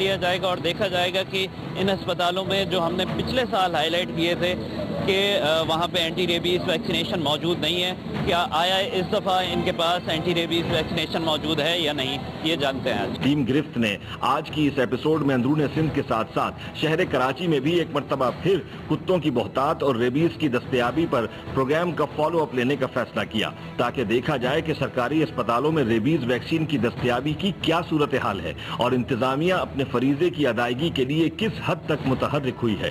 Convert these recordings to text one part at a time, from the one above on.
لیا جائے گا اور دیکھا جائے گا کہ ان اسپتالوں میں جو ہم نے پچھلے سال ہائی لائٹ کیے تھے کہ وہاں پہ اینٹی ریبیز ویکسینیشن موجود نہیں ہے، کیا آیا اس دفعہ ان کے پاس اینٹی ریبیز ویکسینیشن موجود ہے یا نہیں، یہ جانتے ہیں آج۔ ٹیم گرفت نے آج کی اس ایپیسوڈ میں اندرون سندھ کے ساتھ ساتھ شہر کراچی میں بھی ایک مرتبہ پھر کتوں کی بہتات اور ریبیز کی دستیابی پر پروگرام کا فالو اپ لینے کا فیصلہ کیا تاکہ دیکھا جائے کہ سرکاری اسپتالوں میں ریبیز ویکسین کی دستیابی کی کیا صورتحال ہے اور انتظامیہ اپنے فریضے کی ادائیگی کے لیے کس حد تک متحرک ہوئی ہے۔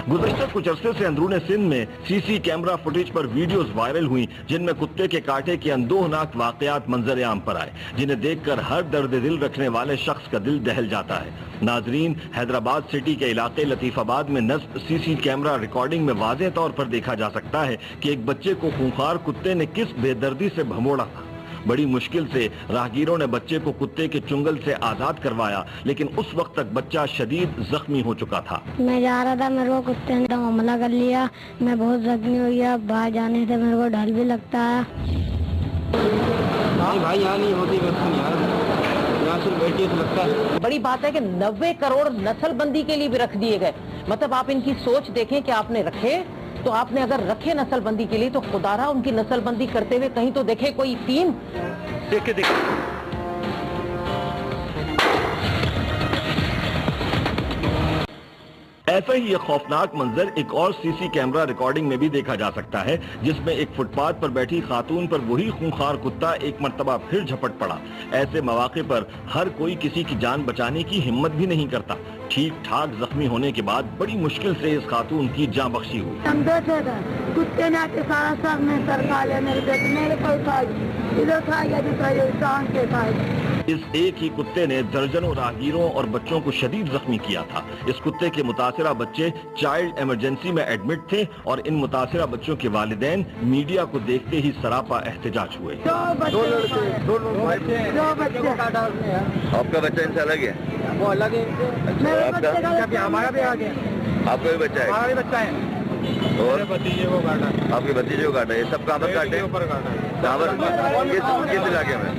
گزشتہ کچھ عرصے سے اندرون سندھ میں سی سی کیمرہ فوٹیج پر ویڈیوز وائرل ہوئیں جن میں کتے کے کاٹے کے اندوہناک واقعات منظر عام پر آئے جنہیں دیکھ کر ہر درد دل رکھنے والے شخص کا دل دہل جاتا ہے۔ ناظرین، حیدرآباد سٹی کے علاقے لطیف آباد میں نصب سی سی کیمرہ ریکارڈنگ میں واضح طور پر دیکھا جا سکتا ہے کہ ایک بچے کو خونخوار کتے نے کس بے دردی سے بھموڑا تھا۔ بڑی مشکل سے راہگیروں نے بچے کو کتے کے چنگل سے آزاد کروایا لیکن اس وقت تک بچہ شدید زخمی ہو چکا تھا۔ میں جا رہا تھا، میرے کو کتے نے حملہ کر لیا، میں بہت زخمی ہو گیا، باہر جانے سے میرے کو ڈر بھی لگتا ہے۔ بھائی یہاں نہیں ہوتی ویکسین یار، یہاں صرف بیٹی سے لگتا ہے۔ بڑی بات ہے کہ 90 کروڑ نسل بندی کے لیے بھی رکھ دیے گئے، مطلب آپ ان کی سوچ دیکھیں کہ آپ نے رکھے تو آپ نے اگر رکھے نسل بندی کے لیے تو خدا رہا ان کی نسل بندی کرتے ہوئے کہیں تو دیکھے کوئی ٹیم۔ ایسا ہی ایک خوفناک منظر ایک اور سی سی کیمرہ ریکارڈنگ میں بھی دیکھا جا سکتا ہے جس میں ایک فٹ پاتھ پر بیٹھی خاتون پر وہی خونخوار کتا ایک مرتبہ پھر جھپٹ پڑا۔ ایسے مواقع پر ہر کوئی کسی کی جان بچانے کی ہمت بھی نہیں کرتا۔ ٹھیک ٹھاک زخمی ہونے کے بعد بڑی مشکل سے اس خاتون کی جاں بخشی ہوئی۔ کتے نے آتے سارا سر میں سر کھا لیا، میرے کو کھا گیا۔ اس ایک ہی کتے نے درجنوں راہگیروں اور بچوں کو شدید زخمی کیا تھا۔ اس کتے کے متاثرہ بچے چائلڈ ایمرجنسی میں ایڈمٹ تھے اور ان متاثرہ بچوں کے والدین میڈیا کو دیکھتے ہی سراپا احتجاج ہوئے۔ آپ کا بچہ ان سے الگ ہے؟ وہ الگ ہے، ہمارا بھی آگے، آپ کا بھی بچہ ہے؟ ہمارا بھی بچہ ہے اور بھتیجے کو کاٹا، آپ کے بھتیجے کو کاٹا؟ یہ سب کہاں پر کاٹے؟ کہاں پر؟ کس علاقے میں؟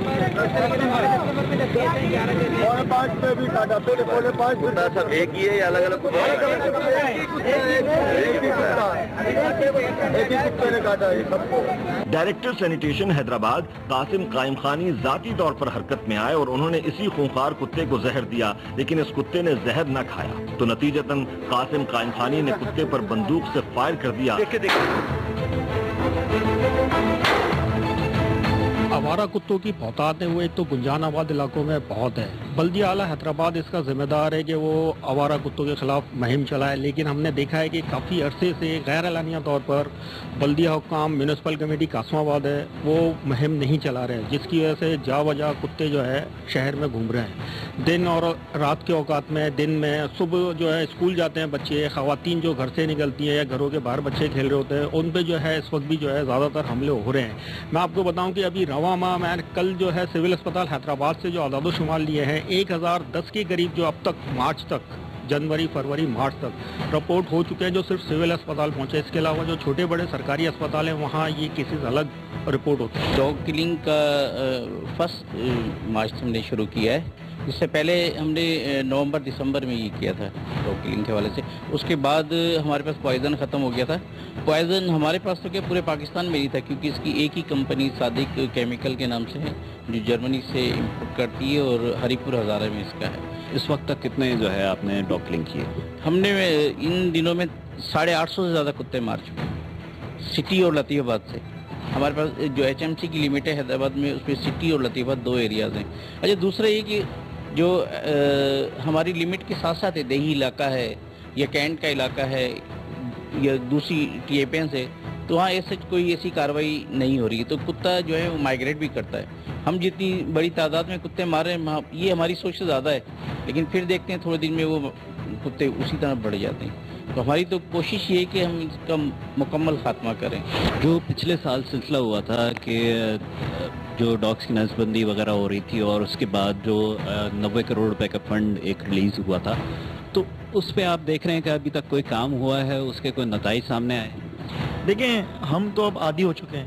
کتا سب ایک ہی ہے یا الگ الگ ڈائریکٹر سینیٹیشن حیدرآباد قاسم قائم خانی ذاتی طور پر حرکت میں آئے اور انہوں نے اسی خونخوار کتے کو زہر دیا لیکن اس کتے نے زہر نہ کھایا تو نتیجتاً قاسم قائم خانی نے کتے پر بندوق سے فائر کر دیا۔ آوارہ کتوں کی بہتات ہیں وہ ایک تو گنجان آباد علاقوں میں بہت ہے۔ بلدیہ اعلیٰ حیدرآباد اس کا ذمہ دار ہے کہ وہ آوارہ کتوں کے خلاف مہم چلائے، لیکن ہم نے دیکھا ہے کہ کافی عرصے سے غیر اعلانیہ طور پر بلدیہ حکام میونسپل کمیٹی قاسم آباد ہے وہ مہم نہیں چلا رہے، جس کی وجہ سے جا بجا کتے جو ہے شہر میں گھوم رہے ہیں۔ دن اور رات کے اوقات میں، دن میں صبح جو ہے اسکول جاتے ہیں بچے، خواتین جو گھر سے نکلتی ہیں یا گھروں کے باہر بچے کھیل رہے ہوتے ہیں ان پہ جو ہے اس وقت بھی جو ہے زیادہ تر حملے ہو رہے ہیں۔ میں آپ کو بتاؤں کہ ابھی رواں ماہ میں کل جو ہے سول اسپتال حیدرآباد سے جو اعداد و شمار لیے ہیں 1010 کے قریب جو اب تک مارچ تک، جنوری فروری مارچ تک رپورٹ ہو چکے ہیں جو صرف سول اسپتال پہنچے۔ اس کے علاوہ جو چھوٹے بڑے سرکاری اسپتال ہیں وہاں یہ کیسز الگ رپورٹ ہوتے ہیں۔ ڈاگ کلنگ کا فرسٹ مارچ ہم نے شروع کیا ہے، اس سے پہلے ہم نے نومبر دسمبر میں یہ کیا تھا ڈاگ کلنگ کے حوالے سے۔ اس کے بعد ہمارے پاس پوائزن ختم ہو گیا تھا۔ پوائزن ہمارے پاس تو کیا پورے پاکستان میں ہی تھا کیونکہ اس کی ایک ہی کمپنی صادق کیمیکل کے نام سے ہے جو جرمنی سے امپورٹ کرتی ہے اور ہری پور ہزارہ میں اس کا ہے۔ اس وقت تک کتنے جو ہے آپ نے ڈاگ کلنگ کیے؟ ہم نے ان دنوں میں 850 سے زیادہ کتے مار چکے ہیں سٹی اور لطیف آباد سے۔ ہمارے پاس جو HMC کی لمٹ ہے حیدرآباد میں اس میں سٹی اور لطیف آباد 2 ایریاز ہیں۔ اچھا دوسرا یہ کہ جو ہماری لمٹ کے ساتھ ساتھ دیہی علاقہ ہے یا کینٹ کا علاقہ ہے یا دوسری TAPN سے تو وہاں ایسے کوئی ایسی کارروائی نہیں ہو رہی ہے تو کتا جو ہے وہ مائگریٹ بھی کرتا ہے۔ ہم جتنی بڑی تعداد میں کتے مار رہے ہیں یہ ہماری سوچ سے زیادہ ہے لیکن پھر دیکھتے ہیں تھوڑے دن میں وہ کتے اسی طرح بڑھ جاتے ہیں تو ہماری تو کوشش یہ ہے کہ ہم اس کا مکمل خاتمہ کریں۔ جو پچھلے سال سلسلہ ہوا تھا کہ جو ڈاگس کی نسل بندی وغیرہ ہو رہی تھی اور اس کے بعد جو 90 کروڑ روپے کا فنڈ ایک ریلیز ہوا تھا تو اس پہ آپ دیکھ رہے ہیں کہ ابھی تک کوئی کام ہوا ہے، اس کے کوئی نتائج سامنے آئے؟ دیکھیں ہم تو اب عادی ہو چکے ہیں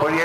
48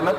MS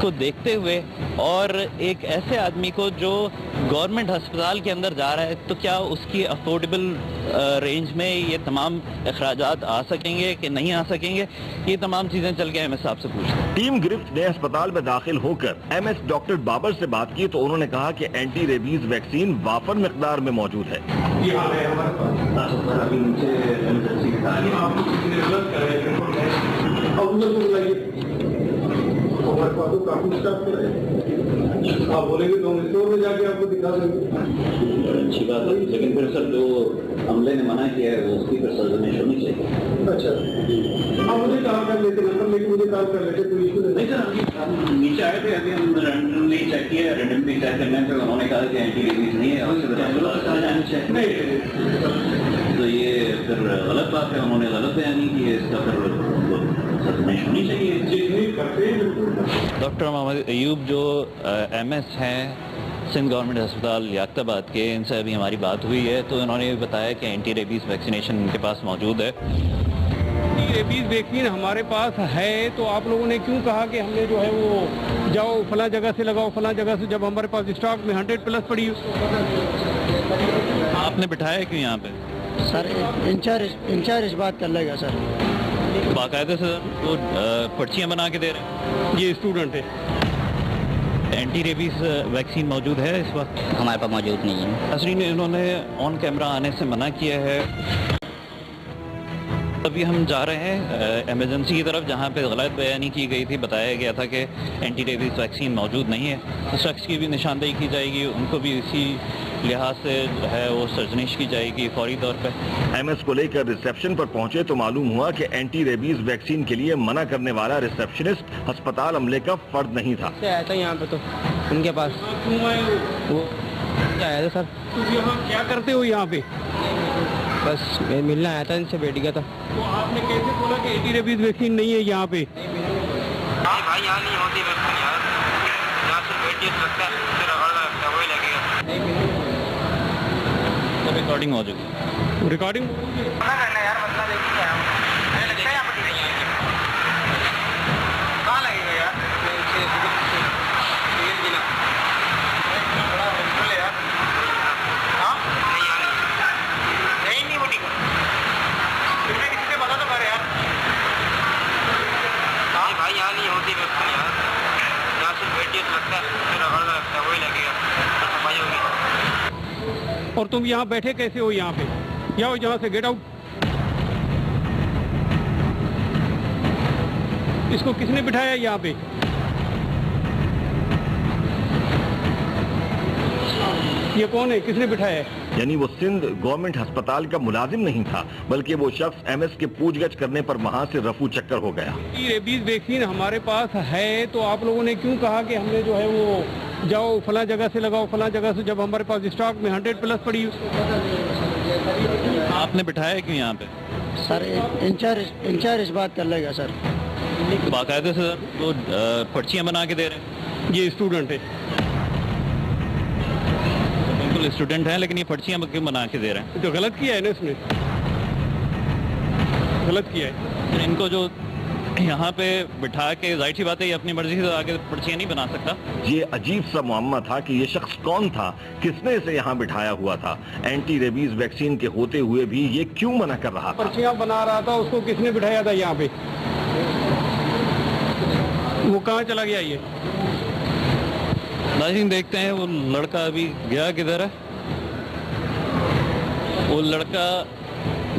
کو دیکھتے ہوئے اور ایک ایسے آدمی کو جو گورنمنٹ ہسپتال کے اندر جا رہا ہے تو کیا اس کی افورڈیبل رینج میں یہ تمام اخراجات آ سکیں گے کہ نہیں آ سکیں گے، یہ تمام چیزیں چل کے ایم ایس صاحب سے پوچھتے ہیں۔ ٹیم گرفت نے اسپتال میں داخل ہو کر ایم ایس ڈاکٹر بابر سے بات کی تو انہوں نے کہا کہ اینٹی ریبیز ویکسین وافر مقدار میں موجود ہے۔ آپ بولیں گے تو ہم اسٹور میں جا کے آپ کو دکھا دیں گے۔ اچھی بات ہے، لیکن پھر سر جو عملے نے منع کیا ہے اس کی پھر سرزنش ہونی چاہیے۔ اچھا، آپ مجھے کام کر لیتے نمبر لے کے مجھے کام کر لیتے، کوئی ایشو نہیں سر۔ ہم نیچے آئے تھے، ابھی ہم رینڈملی چیک کیا، رینڈملی چیک کرنے پہ انہوں نے کہا کہ اینٹی ریبیز نہیں ہے، تو یہ پھر غلط بات ہے، انہوں نے غلط بیانی کی ہے، اس کا پھر سرزنش ہونی چاہیے۔ ڈاکٹر محمد ایوب جو ایم ایس ہیں سندھ گورنمنٹ ہسپتال لیاقت آباد کے، ان سے ابھی ہماری بات ہوئی ہے تو انہوں نے بتایا کہ اینٹی ریبیز ویکسینیشن ان کے پاس موجود ہے۔ اینٹی ریبیز ویکسین ہمارے پاس ہے تو آپ لوگوں نے کیوں کہا کہ ہم نے جو ہے وہ جاؤ فلاں جگہ سے لگاؤ فلاں جگہ سے، جب ہمارے پاس اسٹاک میں 100+ پڑی؟ آپ نے بٹھایا کیوں یہاں پہ؟ سر انچارج بات کر لے گا سر۔ باقاعدہ سے وہ پرچیاں بنا کے دے رہے ہیں؟ یہ اسٹوڈنٹ ہے۔ اینٹی ریبیز ویکسین موجود ہے اس وقت؟ ہمارے پاس موجود نہیں ہے۔ ناظرین، انہوں نے آن کیمرہ آنے سے منع کیا ہے۔ ابھی ہم جا رہے ہیں ایمرجنسی کی طرف جہاں پہ غلط بیانی کی گئی تھی، بتایا گیا تھا کہ اینٹی ریبیز ویکسین موجود نہیں ہے، اس شخص کی بھی نشاندہی کی جائے گی، ان کو بھی اسی لحاظ سے جو ہے وہ سرزنش کی جائے گی فوری طور پہ۔ ایم ایس کو لے کر ریسیپشن پر پہنچے تو معلوم ہوا کہ اینٹی ریبیز ویکسین کے لیے منع کرنے والا ریسیپشنسٹ ہسپتال عملے کا فرد نہیں تھا۔ آیا تھا یہاں پہ تو ان کے پاس وہ آیا تھا سر۔ تو یہاں کیا کرتے ہو یہاں پہ؟ بس میں ملنا آیا تھا ان سے، بیٹی کا تھا۔ تو آپ نے کیسے بولا کہ اینٹی ریبیز ویکسین نہیں ہے یہاں پہ؟ بھائی یہاں نہیں ہوتی ویکسین یار، یہاں صرف بیٹی لگتا ہے، پھر لگتا ہے وہی لگے گا۔ ریکارڈنگ ہو چکی، ریکارڈنگ یار مسئلہ دیکھ کے لگتا ہے یہاں پر کہاں لگے گا یار؟ بھائی یہاں نہیں ہوتی ویکسین یار، یہاں صرف بیٹی لگتا ہے، پھر لگتا ہے وہی لگے گا، صفائی ہوگی۔ اور تم یہاں بیٹھے کیسے ہو یہاں پہ؟ جاؤ یہاں سے، گیٹ آؤٹ۔ اس کو کس نے بٹھایا یہاں پہ؟ یہ کون ہے، کس نے بٹھایا ہے؟ یعنی وہ سندھ گورنمنٹ ہسپتال کا ملازم نہیں تھا، بلکہ وہ شخص ایم ایس کے پوچھ گچھ کرنے پر وہاں سے رفو چکر ہو گیا۔ اینٹی ریبیز ویکسین ہمارے پاس ہے تو آپ لوگوں نے کیوں کہا کہ ہم نے جو ہے وہ جاؤ فلاں جگہ سے لگاؤ فلاں جگہ سے، جب ہمارے پاس اسٹاک میں 100+ پڑی؟ آپ نے بٹھایا کیوں یہاں پہ؟ سر انچارج بات کر لے گا سر۔ باقاعدہ سے وہ پرچیاں بنا کے دے رہے ہیں؟ یہ اسٹوڈنٹ ہے۔ بالکل اسٹوڈنٹ ہیں، لیکن یہ پرچیاں کیوں بنا کے دے رہے ہیں؟ جو غلط کیا ہے نا، اس نے غلط کیا ہے۔ ان کو جو یہاں پہ بٹھا کے، ظاہر سی بات ہے یہ اپنی مرضی سے آگے پرچیاں نہیں بنا سکتا۔ یہ عجیب سا معمہ تھا کہ یہ شخص کون تھا، کس نے اسے یہاں بٹھایا ہوا تھا، اینٹی ریبیز ویکسین کے ہوتے ہوئے بھی یہ کیوں منع کر رہا تھا؟ پرچیاں بنا رہا تھا، اس کو کس نے بٹھایا تھا یہاں پہ؟ وہ کہاں چلا گیا یہ؟ ناظرین دیکھتے ہیں وہ لڑکا ابھی گیا کدھر ہے۔ وہ لڑکا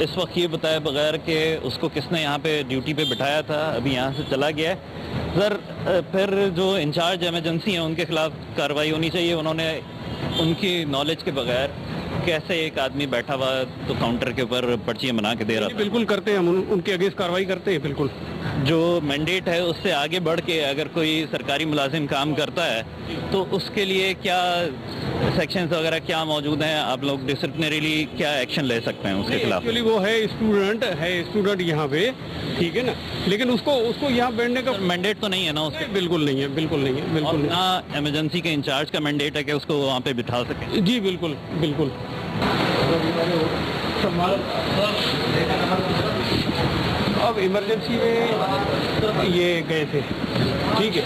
اس وقت یہ بتایا بغیر کہ اس کو کس نے یہاں پہ ڈیوٹی پہ بٹھایا تھا، ابھی یہاں سے چلا گیا ہے۔ سر پھر جو انچارج ایمرجنسی ہیں ان کے خلاف کارروائی ہونی چاہیے۔ انہوں نے ان کی نالج کے بغیر کیسے ایک آدمی بیٹھا ہوا تو کاؤنٹر کے اوپر پرچیاں بنا کے دے رہا تھا؟ بالکل کرتے ہیں ہم، ان کے اگینسٹ کارروائی کرتے ہیں بالکل۔ جو مینڈیٹ ہے اس سے آگے بڑھ کے اگر کوئی سرکاری ملازم کام کرتا ہے تو اس کے لیے کیا سیکشنز وغیرہ کیا موجود ہیں؟ آپ لوگ ڈسپلنریلی کیا ایکشن لے سکتے ہیں اس کے خلاف؟ ایکچولی وہ ہے اسٹوڈنٹ یہاں پہ، ٹھیک ہے نا، لیکن اس کو یہاں بیٹھنے کا مینڈیٹ تو نہیں ہے نا اس کے؟ بالکل نہیں ہے، بالکل نہیں ہے، بالکل نہیں۔ نہ ایمرجنسی کے انچارج کا مینڈیٹ ہے کہ اس کو وہاں پہ بٹھا سکیں؟ جی بالکل بالکل۔ اب ایمرجنسی میں یہ گئے تھے، ٹھیک ہے،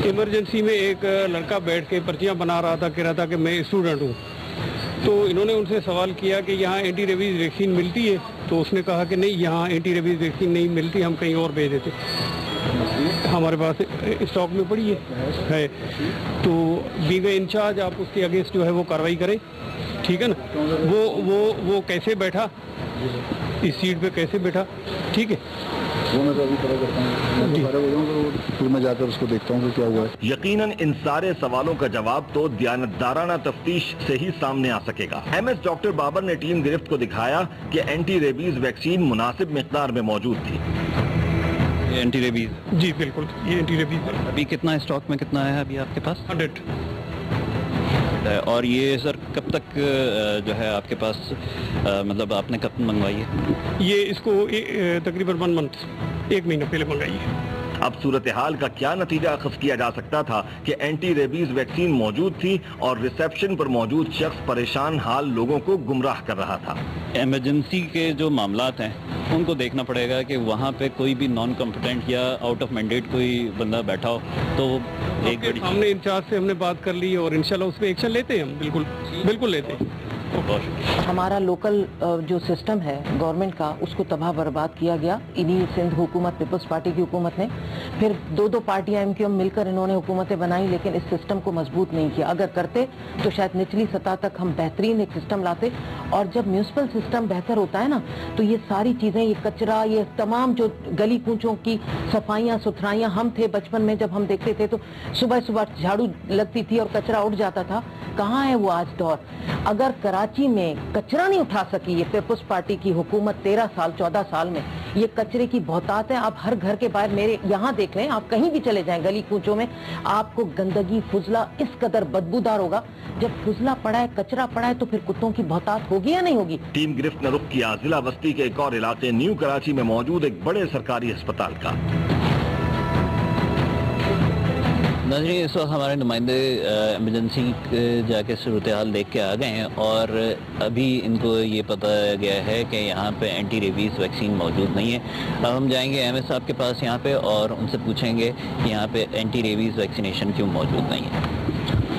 ایمرجنسی میں ایک لڑکا بیٹھ کے پرچیاں بنا رہا تھا، کہہ رہا تھا کہ میں اسٹوڈنٹ ہوں، تو انہوں نے ان سے سوال کیا کہ یہاں اینٹی ریبیز ویکسین ملتی ہے، تو اس نے کہا کہ نہیں، یہاں اینٹی ریبیز ویکسین نہیں ملتی، ہم کہیں اور بھیج دیتے، ہمارے پاس اسٹاک میں پڑی ہے، تو بینگ انچارج آپ اس کے اگینسٹ جو ہے وہ کارروائی کریں، ٹھیک ہے نا. وہ کیسے بیٹھا، اس سیٹ پہ کیسے بیٹھا، ٹھیک ہے، وہ میں تو ابھی پتہ کرتا ہوں، پھر میں جا کر اس کو دیکھتا ہوں کہ کیا ہوا ہے. یقیناً ان سارے سوالوں کا جواب تو دیانتدارانہ تفتیش سے ہی سامنے آ سکے گا. ایم ایس ڈاکٹر بابر نے ٹیم گرفت کو دکھایا کہ اینٹی ریبیز ویکسین مناسب مقدار میں موجود تھی. اینٹی ریبیز، جی بالکل، یہ اینٹی ریبیز ہے. ابھی کتنا اسٹاک میں کتنا ہے ابھی آپ کے پاس؟ 100. اور یہ سر کب تک جو ہے آپ کے پاس، مطلب آپ نے کب منگوائی ہے؟ یہ اس کو تقریباً 1 منتھ، 1 مہینہ پہلے منگائی ہے. اب صورتحال کا کیا نتیجہ اخذ کیا جا سکتا تھا کہ اینٹی ریبیز ویکسین موجود تھی اور ریسیپشن پر موجود شخص پریشان حال لوگوں کو گمراہ کر رہا تھا. ایمرجنسی کے جو معاملات ہیں ان کو دیکھنا پڑے گا کہ وہاں پہ کوئی بھی نان کمپٹنٹ یا آؤٹ آف مینڈیٹ کوئی بندہ بیٹھا ہو تو ایک بڑی سامنے انچارج سے ہم نے بات کر لی اور انشاءاللہ اس پہ ایکشن لیتے ہیں، ہم بالکل لیتے ہیں. ہمارا لوکل جو سسٹم ہے گورنمنٹ کا، اس کو تباہ برباد کیا گیا انہی سندھ حکومت، پیپلز پارٹی کی حکومت نے. پھر 2 پارٹیاں ایم کیو ایم مل کر انہوں نے حکومتیں بنائی، لیکن اس سسٹم کو مضبوط نہیں کیا. اگر کرتے تو شاید نچلی سطح تک ہم بہترین ایک سسٹم لاتے. اور جب میونسپل سسٹم بہتر ہوتا ہے نا، تو یہ ساری چیزیں، یہ کچرا، یہ تمام جو گلی کوچوں کی صفائیاں ستھرائیاں، ہم تھے بچپن میں جب ہم دیکھتے تھے تو صبح جھاڑو لگتی تھی اور کچرا اٹھ جاتا تھا. کہاں ہے وہ آج دور؟ اگر کراچی میں کچرا نہیں اٹھا سکی یہ پیپلز پارٹی کی حکومت 14 سال میں، یہ کچرے کی بہتات ہے. آپ ہر گھر کے باہر، میرے یہاں دیکھ لیں، آپ کہیں بھی چلے جائیں گلی کوچوں میں، آپ کو گندگی، فضلہ اس قدر بدبودار ہوگا. جب فضلہ پڑا ہے، کچرا پڑا ہے، تو پھر کتوں کی بہتات ہوگی یا نہیں ہوگی؟ ٹیم گرفت نے رخ کیا ضلع بستی کے ایک اور علاقے نیو کراچی میں موجود ایک بڑے سرکاری ہسپتال کا. ناظرین، اس وقت ہمارے نمائندے ایمرجنسی جا کے صورتحال دیکھ کے آ گئے ہیں اور ابھی ان کو یہ پتہ گیا ہے کہ یہاں پہ اینٹی ریبیز ویکسین موجود نہیں ہے. اب ہم جائیں گے ایم ایس صاحب کے پاس یہاں پہ اور ان سے پوچھیں گے کہ یہاں پہ اینٹی ریبیز ویکسینیشن کیوں موجود نہیں ہے.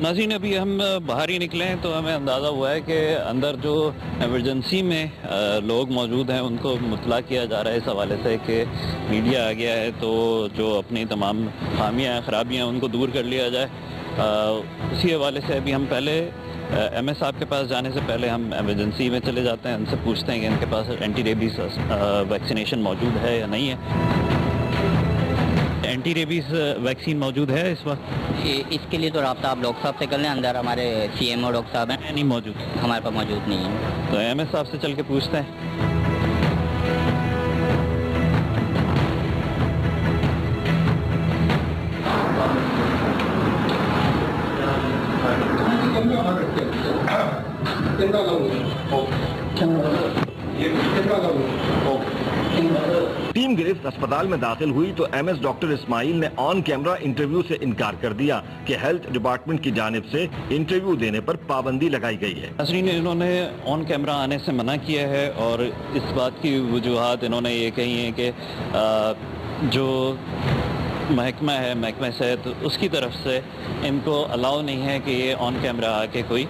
ناظرین، ابھی ہم باہر ہی نکلے ہیں تو ہمیں اندازہ ہوا ہے کہ اندر جو ایمرجنسی میں لوگ موجود ہیں ان کو مطلع کیا جا رہا ہے اس حوالے سے کہ میڈیا آ گیا ہے تو جو اپنی تمام خامیاں خرابیاں ان کو دور کر لیا جائے. اسی حوالے سے ابھی ہم پہلے ایم ایس صاحب کے پاس جانے سے پہلے ہم ایمرجنسی میں چلے جاتے ہیں، ان سے پوچھتے ہیں کہ ان کے پاس اینٹی ریبیز ویکسینیشن موجود ہے یا نہیں ہے. اینٹی ریبیز ویکسین موجود ہے اس وقت؟ اس کے لیے تو رابطہ آپ ڈاکٹر صاحب سے کر لیں، اندر ہمارے سی ایم او ڈاکٹر صاحب ہیں. نہیں موجود، ہمارے پاس موجود نہیں ہے. تو ایم ایس صاحب سے چل کے پوچھتے ہیں. ٹیم گرفت اسپتال میں داخل ہوئی تو ایم ایس ڈاکٹر اسماعیل نے آن کیمرہ انٹرویو سے انکار کر دیا کہ ہیلتھ ڈپارٹمنٹ کی جانب سے انٹرویو دینے پر پابندی لگائی گئی ہے. ناظرین، انہوں نے آن کیمرہ آنے سے منع کیا ہے اور اس بات کی وجوہات انہوں نے یہ کہی ہیں کہ جو محکمہ ہے، محکمہ صحت، اس کی طرف سے ان کو الاؤ نہیں ہے کہ یہ آن کیمرہ آ کے کوئی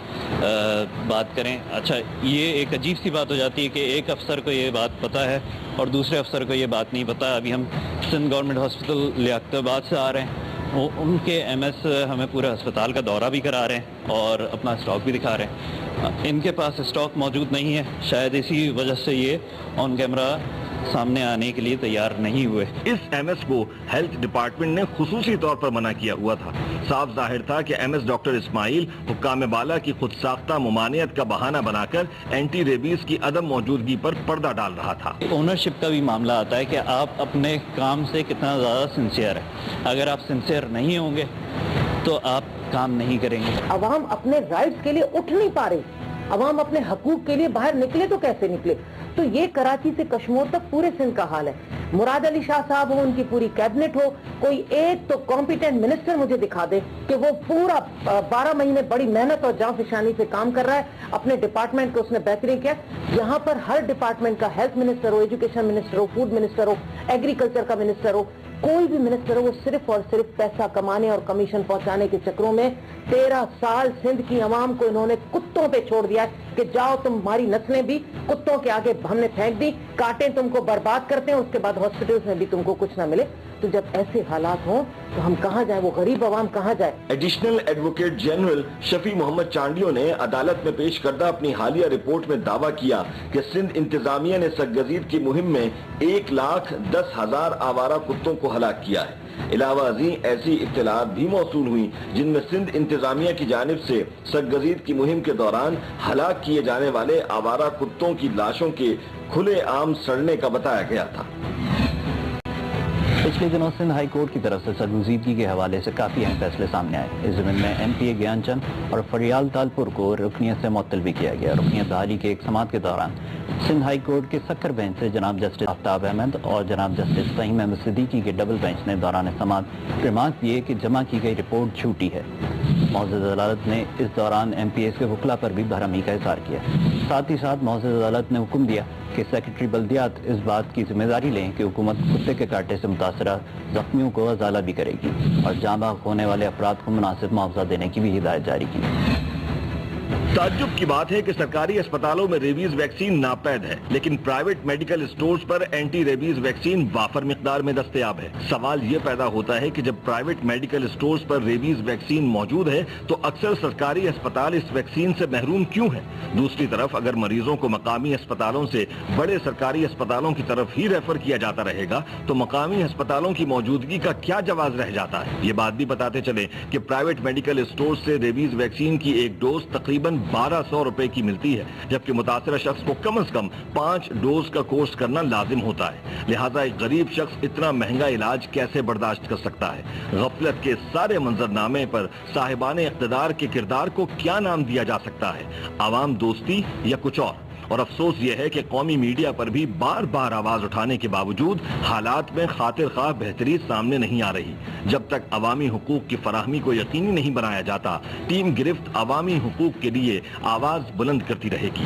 بات کریں. اچھا، یہ ایک عجیب سی بات ہو جاتی ہے کہ ایک افسر کو یہ بات پتہ ہے اور دوسرے افسر کو یہ بات نہیں پتہ. ابھی ہم سندھ گورنمنٹ ہاسپٹل لیاقت آباد سے آ رہے ہیں، ان کے ایم ایس ہمیں پورے ہسپتال کا دورہ بھی کرا رہے ہیں اور اپنا اسٹاک بھی دکھا رہے ہیں. ان کے پاس اسٹاک موجود نہیں ہے، شاید اسی وجہ سے یہ آن کیمرہ سامنے آنے کے لیے تیار نہیں ہوئے. اس ایم ایس کو ہیلتھ ڈپارٹمنٹ نے خصوصی طور پر منع کیا ہوا تھا. صاف ظاہر تھا کہ ایم ایس ڈاکٹر اسماعیل حکام بالا کی خود ساختہ ممانعت کا بہانہ بنا کر اینٹی ریبیز کی عدم موجودگی پر پردہ ڈال رہا تھا. اونرشپ کا بھی معاملہ آتا ہے کہ آپ اپنے کام سے کتنا زیادہ سنسیئر ہیں. اگر آپ سنسیئر نہیں ہوں گے تو آپ کام نہیں کریں گے. عوام اپنے رائٹس کے لیے اٹھ نہیں پا رہی. عوام اپنے حقوق کے لیے باہر نکلے تو کیسے نکلے؟ تو یہ کراچی سے کشمور تک پورے سندھ کا حال ہے. مراد علی شاہ صاحب ہو, ان کی پوری کیبنٹ ہو, کوئی ایک تو کمپیٹنٹ منسٹر مجھے دکھا دے کہ وہ پورا 12 مہینے بڑی محنت اور جاں فشانی سے کام کر رہا ہے, اپنے ڈپارٹمنٹ کو اس نے بہترین کیا. یہاں پر ہر ڈپارٹمنٹ کا, ہیلتھ منسٹر ہو, ایجوکیشن منسٹر ہو, فوڈ منسٹر ہو, ایگریکلچر کا منسٹر ہو, کوئی بھی منسٹر ہو, وہ صرف اور صرف پیسہ کمانے اور کمیشن پہنچانے کے چکروں میں 13 سال سندھ کی عوام کو انہوں نے کتوں پہ چھوڑ دیا ہے کہ جاؤ تمہاری نسلیں بھی کتوں کے آگے ہم نے پھینک دی, کاٹیں تم کو برباد کرتے ہیں, اس کے بعد ہاسپٹلز میں بھی تم کو کچھ نہ ملے. تو جب ایسے حالات ہوں تو ہم کہاں جائیں, وہ غریب عوام کہاں جائے؟ ایڈیشنل ایڈوکیٹ جنرل شفیع محمد چانڈیو نے عدالت میں پیش کردہ اپنی حالیہ رپورٹ میں دعویٰ کیا کہ سندھ انتظامیہ نے سرگزیر کی مہم میں 1,10,000 آوارہ کتوں کو ہلاک کیا ہے. علاوہ ازیں ایسی اطلاعات بھی موصول ہوئیں جن میں سندھ انتظامیہ کی جانب سے سرگزیر کی مہم کے دوران ہلاک کیے جانے والے آوارہ کتوں کی لاشوں کے کھلے عام سڑنے کا بتایا گیا تھا. پچھلے دنوں سندھ ہائی کورٹ کی طرف سے سرگزیدگی کے حوالے سے کافی اہم فیصلے سامنے آئے. اس ضمن میں ایم پی اے گیان چند اور فریال تالپور کو رکنیت سے معطل بھی کیا گیا. رکنیت بحالی کے ایک سماعت کے دوران سندھ ہائی کورٹ کے سکر بینچ سے جناب جسٹس آفتاب احمد اور جناب جسٹس فہیم احمد صدیقی کے ڈبل بینچ نے دوران سماعت ریمارک دیے کہ جمع کی گئی رپورٹ جھوٹی ہے. معزز عدالت نے اس دوران ایم پی ایس کے وکلاء پر بھی برہمی کا اظہار کیا. ساتھ ہی ساتھ معزز عدالت نے حکم دیا کہ سیکرٹری بلدیات اس بات کی ذمہ داری لیں کہ حکومت کتے کے کاٹے سے متاثرہ زخمیوں کو ازالہ بھی کرے گی اور جاں بحق ہونے والے افراد کو مناسب معاوضہ دینے کی بھی ہدایت جاری کی. تعجب کی بات ہے کہ سرکاری اسپتالوں میں ریبیز ویکسین ناپید ہے لیکن پرائیویٹ میڈیکل اسٹورز پر اینٹی ریبیز ویکسین وافر مقدار میں دستیاب ہے. سوال یہ پیدا ہوتا ہے کہ جب پرائیویٹ میڈیکل اسٹورز پر ریبیز ویکسین موجود ہے تو اکثر سرکاری اسپتال اس ویکسین سے محروم کیوں ہیں؟ دوسری طرف اگر مریضوں کو مقامی اسپتالوں سے بڑے سرکاری اسپتالوں کی طرف ہی ریفر کیا جاتا رہے گا تو مقامی اسپتالوں کی موجودگی کا کیا جواز رہ جاتا ہے؟ یہ بات بھی بتاتے چلیں کہ پرائیویٹ میڈیکل اسٹورز سے ریبیز ویکسین کی ایک ڈوز تقریباً 1200 روپے کی ملتی ہے جبکہ متاثرہ شخص کو کم از کم 5 ڈوز کا کورس کرنا لازم ہوتا ہے. لہٰذا ایک غریب شخص اتنا مہنگا علاج کیسے برداشت کر سکتا ہے؟ غفلت کے سارے منظرنامے پر صاحبان اقتدار کے کردار کو کیا نام دیا جا سکتا ہے؟ عوام دوستی یا کچھ اور؟ اور افسوس یہ ہے کہ قومی میڈیا پر بھی بار بار آواز اٹھانے کے باوجود حالات میں خاطر خواہ بہتری سامنے نہیں آ رہی. جب تک عوامی حقوق کی فراہمی کو یقینی نہیں بنایا جاتا ٹیم گرفت عوامی حقوق کے لیے آواز بلند کرتی رہے گی.